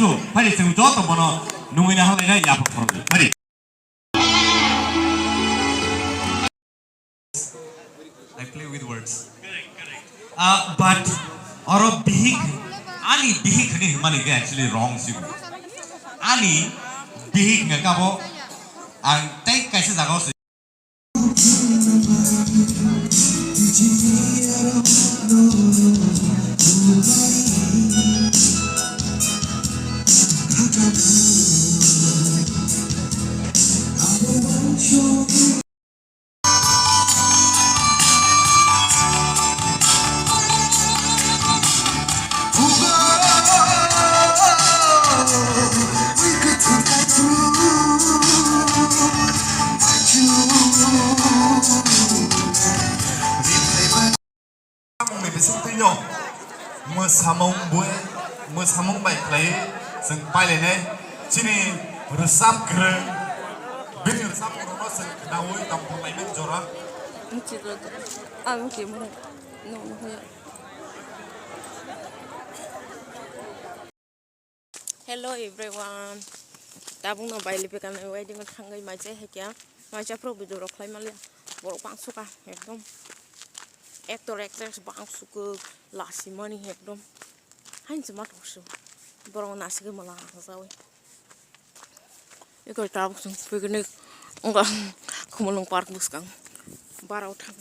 su pari sing jo to bono nungui na halai na ya pari I play with words but oro bihik ani bihik ni mani actually wrong sigu ani bihik nga kabo ang tai kaise jagao se samung bai play sing pai le ne chini rusap gre bin rusap no sing dawoi tam pai men jora chilo ang ki mo no hello everyone tabung no bai Lipika na wedding ko thangai mai che hekya mai cha pro video roklai malia bor pang suka ekdom actors bang suka lasi money ekdom hain cuma tuh borong nasi ke malah sawi ikut tabuk sung piknik enggak kumulung park bus kang barau tang